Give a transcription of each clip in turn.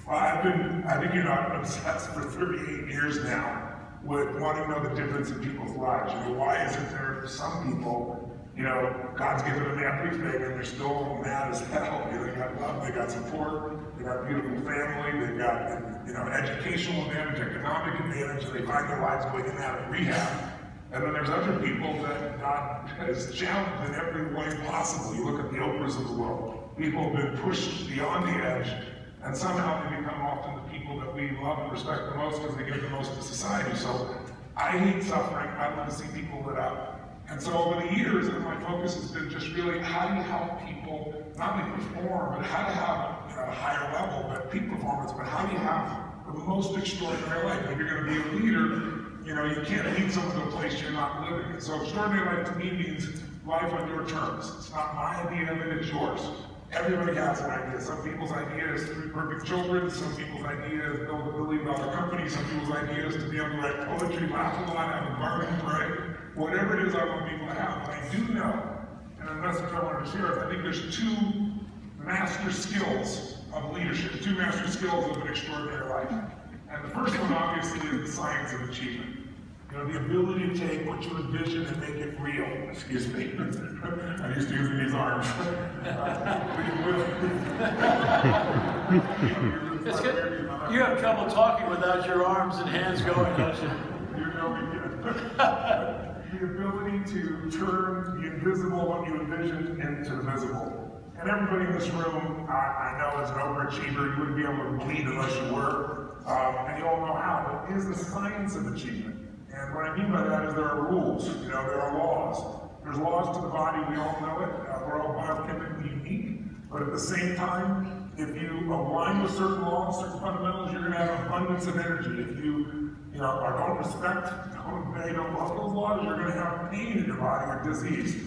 Well, I've been obsessed for 38 years now with wanting to know the difference in people's lives. Why isn't there some people, God's given them everything and they're still mad as hell. They got love, they got support, they got a beautiful family, they've got, educational advantage, economic advantage, and they find their lives going in and out of rehab. And then there's other people that God has challenged in every way possible. You look at the Oprahs of the world. People have been pushed beyond the edge, and somehow they become often the people that we love and respect the most because they give the most to society. So I hate suffering. I love to see people lit up. And so over the years, my focus has been just really how do you help people not only perform, but how to have a higher level, but peak performance, but how do you have the most extraordinary life? If you're going to be a leader, you can't lead someone to a place you're not living. And so extraordinary life to me means life on your terms. It's not my idea of it, it's yours. Everybody has an idea. Some people's idea is 3 perfect children. Some people's idea is build a $1 billion company. Some people's idea is to be able to write poetry, laugh a lot, have a garden, pray. Whatever it is I want people to have. But I do know, and the message I wanted to share is I think there's 2 master skills of leadership, 2 master skills of an extraordinary life. And the first one, obviously, is the science of achievement. The ability to take what you envision and make it real. Excuse me. I'm used to using these arms. It's good. You have trouble talking without your arms and hands going, don't you? The ability to turn the invisible, what you envision, into the visible. And everybody in this room, I know is an overachiever. You wouldn't be able to lead unless you were. And you all know how. But it is the science of achievement. And what I mean by that is there are rules, there are laws. There's laws to the body, we all know it. We're all biochemically unique. But at the same time, if you align with certain laws, certain fundamentals, you're going to have abundance of energy. If you, don't respect, don't obey, don't love those laws, you're going to have pain in your body or disease.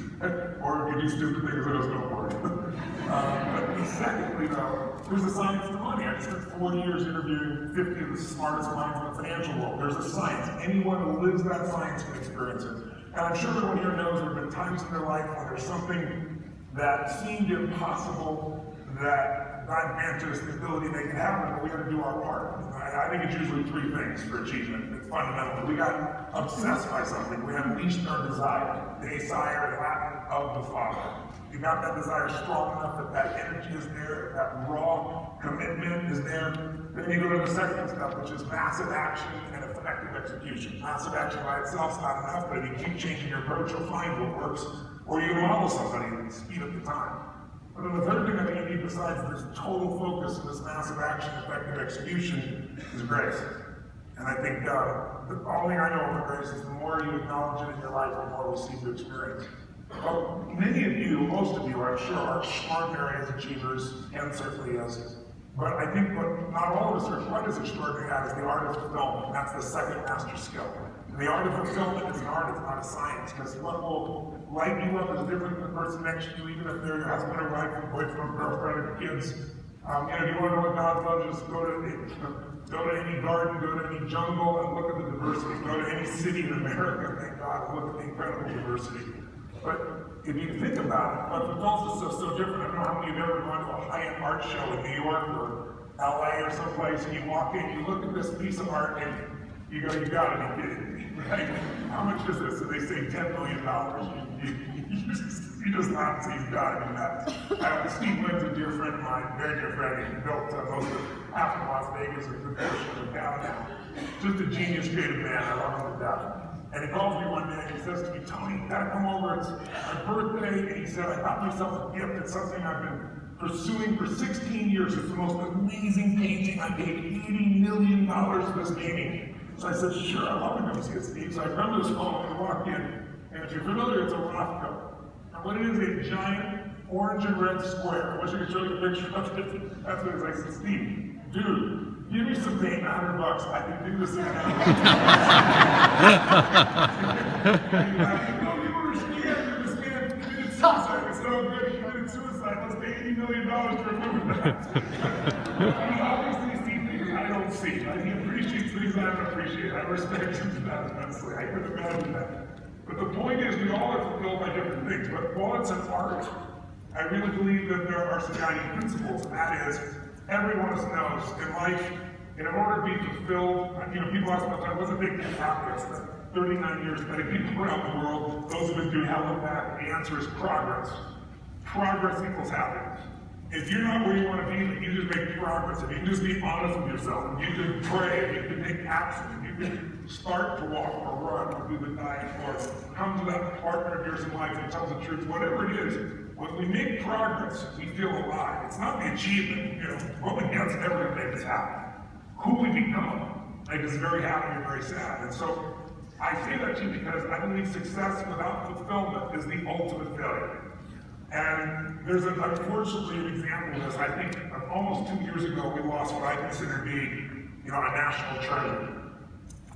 Or if you do stupid things, it doesn't work. But secondly, though, there's a science to money. I spent 4 years interviewing 50 of the smartest minds in the financial world. There's a science. Anyone who lives that science can experience it. And I'm sure everyone here knows there have been times in their life when there's something that seemed impossible that God granted us the ability to make it happen, but we got to do our part. I think it's usually 3 things for achievement. It's fundamental. We got obsessed by something. We unleashed our desire. The desire in Latin of the Father. You got that desire strong enough that energy is there, that raw commitment is there. Then you go to the second step, which is massive action and effective execution. Massive action by itself is not enough, but if you keep changing your approach, you'll find what works, or you model somebody and speed up the time. But then the third thing I think you need besides this total focus and this massive action, effective execution, is grace. And I think the only thing I know about grace is the more you acknowledge it in your life, the more we seem to experience. Well, many of you, most of you, I'm sure, are extraordinary as achievers, and certainly as. But I think what not all of us are quite as extraordinary at is the art of fulfillment. And that's the second master skill. And the art of fulfillment is an art, it's not a science. Because what will light you up is different than the person next to you, even if they're your husband or wife, or boyfriend, girlfriend, or kids. If you want to know what God loves, just go to any garden, go to any jungle, and look at the diversity. Go to any city in America, thank God, and look at the incredible diversity. But if you think about it, but fulfillment is so different. I don't know how many of you have ever gone to a high-end art show in New York or LA or someplace, and you walk in, you look at this piece of art, and you go, you gotta be kidding me, right? How much is this? And they say $10 million. You just not see, you gotta be nuts. Steve Lynn's a dear friend of mine, very dear friend. He built most of half of Las Vegas, a good portion of downtown. Just a genius, creative man. I love him to death. And he calls me one day and he says to me, Tony, you gotta come over, it's my birthday. And he said, I got myself a gift. It's something I've been pursuing for 16 years. It's the most amazing painting. I paid $80 million for this painting. So I said, sure, I'd love to come see it, Steve. So I come to this home and I walk in. And if you're familiar, it's a Rothko. And what it is a giant orange and red square. I wish I could show you a picture of it. That's what it is. I said, Steve, dude, give me some paint, $100. I can do this in an hour. You were scared. This man committed suicide. It's so good. He committed suicide. Let's pay $80 million to remove that. Obviously, he sees things I don't see. He appreciates things I don't appreciate. I respect him for that immensely. I couldn't imagine that. But the point is, we all are fulfilled by different things. But while it's an art, I really believe that there are some guiding principles, and that is, Every one of us knows in life, in order to be fulfilled, people ask me all the time, what's the big thing happiness? 39 years studying people around the world, those who've been through hell and back, the answer is progress. Progress equals happiness. If you're not where you want to be, then you just make progress. If you can just be honest with yourself, if you can pray, if you can take action, if you can start to walk or run or do the diet or come to that partner of yours in life and tell the truth, whatever it is, when we make progress, we feel alive. It's not the achievement, what we get's never going to make us happy. Who we become makes us very happy or very sad. And so I say that to you because I believe success without fulfillment is the ultimate failure. And there's unfortunately an example of this. I think almost 2 years ago, we lost what I consider to be, a national treasure.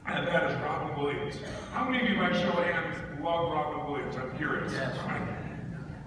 And that is Robin Williams. How many of you, by show of hands, love Robin Williams? I'm curious. Yes.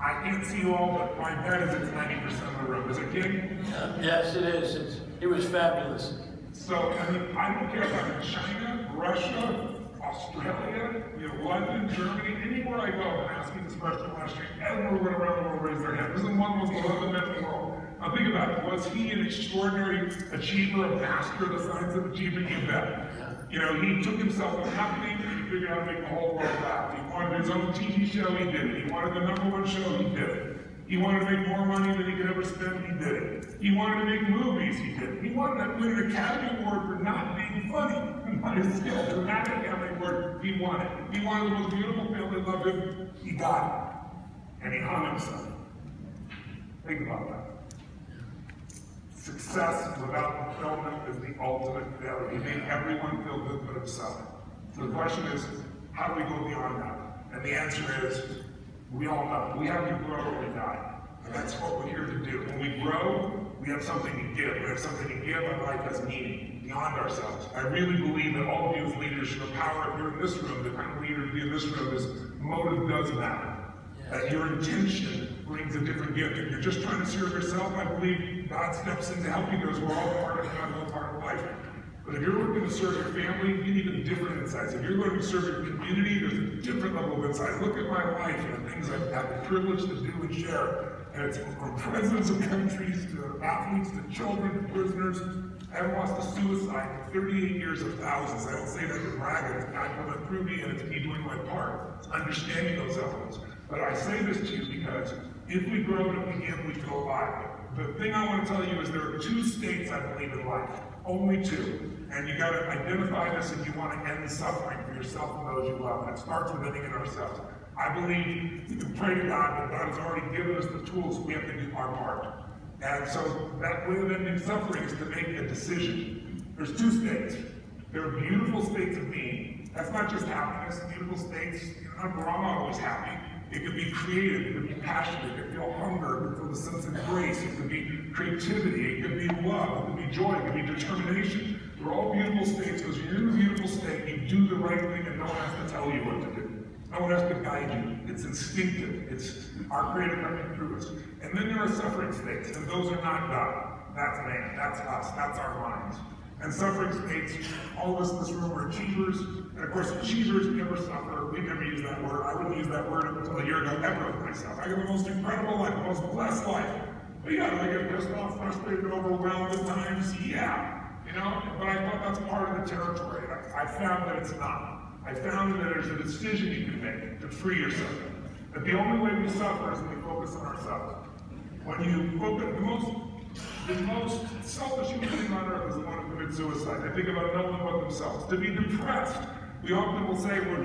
I can't see you all, but my bet is it's 90% of the room. Is it, King? Yes, it is. It was fabulous. So, I don't care if I'm in China, Russia, Australia, London, Germany, anywhere I go, I've been asking this question last year, everyone around the world raised their hand. This is one of the most beloved men in the world. Now think about it, was he an extraordinary achiever, a master of the science of achievement? You bet. He took himself a nothing and he figured out how to make the whole world laugh. He wanted his own TV show, he did it. He wanted the #1 show, he did it. He wanted to make more money than he could ever spend, he did it. He wanted to make movies, he did it. He wanted to win an Academy Award for not being funny. Not his skill, dramatic Academy Award, he won it. He wanted the most beautiful family, loved him, he got it. And he hung himself. Think about that. Success without fulfillment is the ultimate failure. He made everyone feel good but himself. So the question is, how do we go beyond that? And the answer is, we all know, we have to grow or we die. And that's what we're here to do. When we grow, we have something to give. We have something to give, and life has meaning beyond ourselves. I really believe that all of you as leaders, your power, if you're in this room, the kind of leader to be in this room is motive does matter. That your intention brings a different gift. If you're just trying to serve yourself, I believe God steps in to help you because we're all part of God, we're all part of life. But if you're looking to serve your family, you need a different insights. If you're looking to serve your community, there's a different level of insight. Look at my life and the things I've had the privilege to do and share. And it's from presidents of countries to athletes to children to prisoners. I haven't lost a suicide in 38 years of thousands. I don't say that to brag. It's God coming through me and it's me doing my part. It's understanding those elements. But I say this to you because if we grow to begin, we feel alive. The thing I want to tell you is there are 2 states I believe in life. Only 2. And you got to identify this if you want to end the suffering for yourself and those you love. And it starts with ending in ourselves. I believe we can pray to God that God has already given us the tools, we have to do our part. And so that way of ending suffering is to make a decision. There's 2 states. There are beautiful states of being. That's not just happiness, beautiful states. I'm not always happy. It could be creative, it could be passionate, it could feel hunger, it could feel the sense of grace, it could be creativity, it could be love, it could be joy, it could be determination. They're all beautiful states because you're in a beautiful state, you do the right thing and no one has to tell you what to do. No one has to guide you. It's instinctive. It's our Creator coming through us. And then there are suffering states, and those are not God. That's man, that's us, that's our minds. And suffering states, all of us in this room are achievers, and of course achievers never suffer. We never use that word. I wouldn't use that word until a year ago ever of myself. I got the most incredible life, the most blessed life. But yeah, do I get pissed off, frustrated, overwhelmed at times? Yeah. But I thought that's part of the territory. I found that it's not. I found that there's a decision you can make to free yourself. That the only way we suffer is when we focus on ourselves. When you focus, the most selfish human being on earth is the one who commits suicide. They think about no one but themselves. To be depressed, we often will say we're